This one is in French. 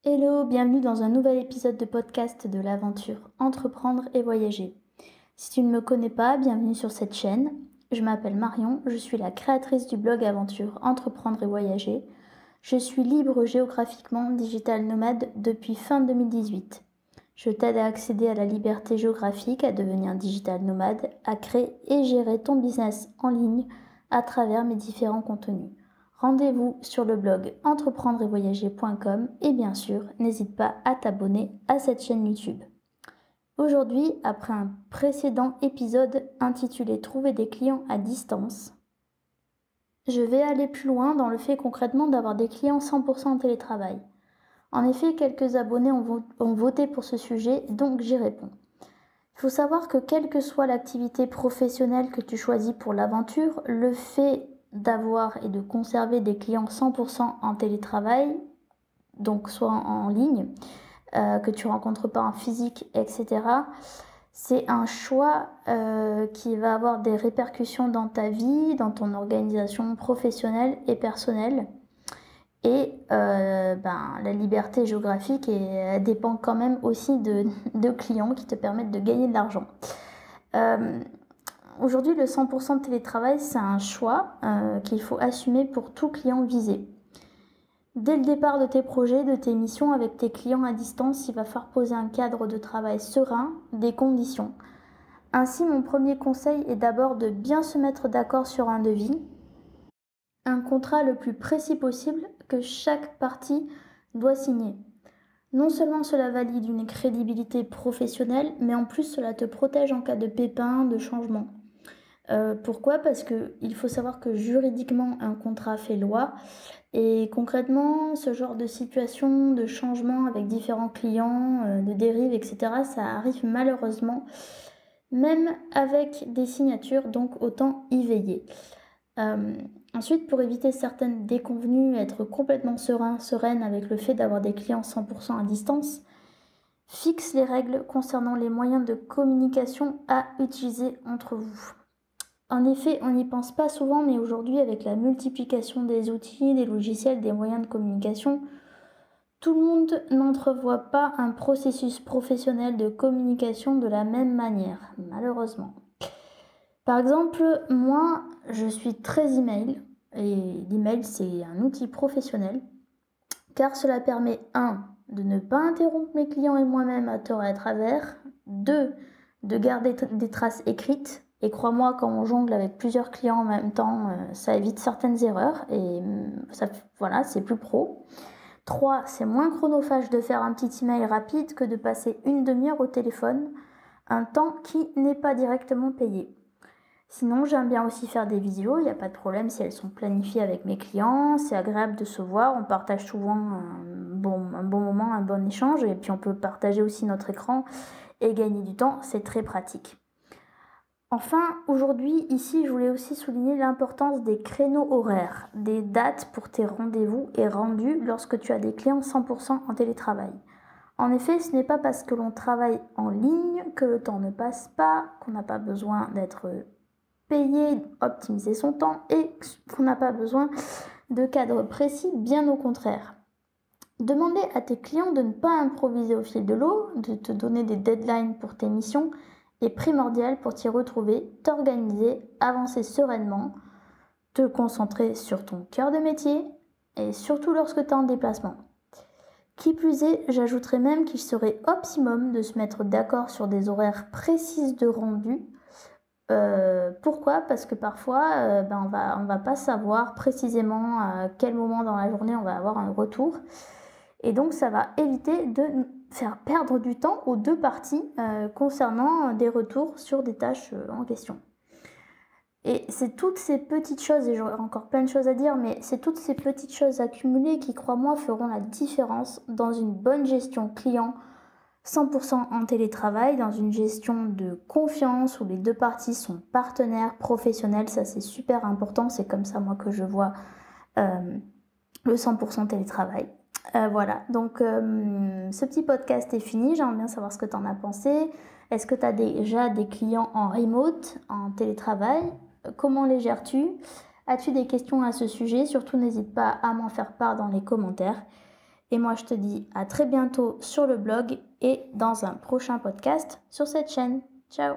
Hello, bienvenue dans un nouvel épisode de podcast de l'aventure Entreprendre et voyager. Si tu ne me connais pas, bienvenue sur cette chaîne. Je m'appelle Marion, je suis la créatrice du blog Aventure Entreprendre et voyager. Je suis libre géographiquement, digital nomade depuis fin 2018. Je t'aide à accéder à la liberté géographique, à devenir digital nomade, à créer et gérer ton business en ligne à travers mes différents contenus. Rendez-vous sur le blog entreprendreetvoyager.com et bien sûr, n'hésite pas à t'abonner à cette chaîne YouTube. Aujourd'hui, après un précédent épisode intitulé Trouver des clients à distance, je vais aller plus loin dans le fait concrètement d'avoir des clients 100% en télétravail. En effet, quelques abonnés ont voté pour ce sujet, donc j'y réponds. Il faut savoir que quelle que soit l'activité professionnelle que tu choisis pour l'aventure, le fait d'avoir et de conserver des clients 100% en télétravail, donc soit en ligne, que tu rencontres pas en physique, etc., c'est un choix qui va avoir des répercussions dans ta vie, dans ton organisation professionnelle et personnelle. Et la liberté géographique elle dépend quand même aussi de clients qui te permettent de gagner de l'argent. Aujourd'hui, le 100% de télétravail, c'est un choix qu'il faut assumer pour tout client visé. Dès le départ de tes projets, de tes missions avec tes clients à distance, il va falloir poser un cadre de travail serein, des conditions. Ainsi, mon premier conseil est d'abord de bien se mettre d'accord sur un devis, un contrat le plus précis possible que chaque partie doit signer. Non seulement cela valide une crédibilité professionnelle, mais en plus cela te protège en cas de pépin, de changement. Pourquoi ? Parce qu'il faut savoir que juridiquement un contrat fait loi et concrètement ce genre de situation, de changement avec différents clients, de dérives, etc. ça arrive malheureusement même avec des signatures, donc autant y veiller. Ensuite, pour éviter certaines déconvenues, être complètement sereine avec le fait d'avoir des clients 100% à distance, fixe les règles concernant les moyens de communication à utiliser entre vous. En effet, on n'y pense pas souvent, mais aujourd'hui, avec la multiplication des outils, des logiciels, des moyens de communication, tout le monde n'entrevoit pas un processus professionnel de communication de la même manière, malheureusement. Par exemple, moi, je suis très email, et l'email, c'est un outil professionnel, car cela permet 1. De ne pas interrompre mes clients et moi-même à tort et à travers, 2. De garder des traces écrites, et crois-moi, quand on jongle avec plusieurs clients en même temps, ça évite certaines erreurs, et ça, voilà, c'est plus pro. 3. C'est moins chronophage de faire un petit email rapide que de passer une demi-heure au téléphone, un temps qui n'est pas directement payé. Sinon, j'aime bien aussi faire des vidéos, il n'y a pas de problème si elles sont planifiées avec mes clients, c'est agréable de se voir, on partage souvent un bon moment, un bon échange, et puis on peut partager aussi notre écran et gagner du temps, c'est très pratique. Enfin, aujourd'hui, ici, je voulais aussi souligner l'importance des créneaux horaires, des dates pour tes rendez-vous et rendus lorsque tu as des clients 100% en télétravail. En effet, ce n'est pas parce que l'on travaille en ligne que le temps ne passe pas, qu'on n'a pas besoin d'être payer, optimiser son temps et qu'on n'a pas besoin de cadre précis, bien au contraire. Demander à tes clients de ne pas improviser au fil de l'eau, de te donner des deadlines pour tes missions est primordial pour t'y retrouver, t'organiser, avancer sereinement, te concentrer sur ton cœur de métier et surtout lorsque tu es en déplacement. Qui plus est, j'ajouterais même qu'il serait optimum de se mettre d'accord sur des horaires précis de rendu. Pourquoi ? Parce que parfois, on va pas savoir précisément à quel moment dans la journée on va avoir un retour. Et donc, ça va éviter de faire perdre du temps aux deux parties concernant des retours sur des tâches en question. Et c'est toutes ces petites choses, et j'aurais encore plein de choses à dire, mais c'est toutes ces petites choses accumulées qui, crois-moi, feront la différence dans une bonne gestion client 100% en télétravail, dans une gestion de confiance où les deux parties sont partenaires professionnels. Ça, c'est super important. C'est comme ça, moi, que je vois le 100% télétravail. Voilà, donc ce petit podcast est fini. J'aimerais bien savoir ce que tu en as pensé. Est-ce que tu as déjà des clients en remote, en télétravail ? Comment les gères-tu ? As-tu des questions à ce sujet ? Surtout, n'hésite pas à m'en faire part dans les commentaires. Et moi, je te dis à très bientôt sur le blog et dans un prochain podcast sur cette chaîne. Ciao!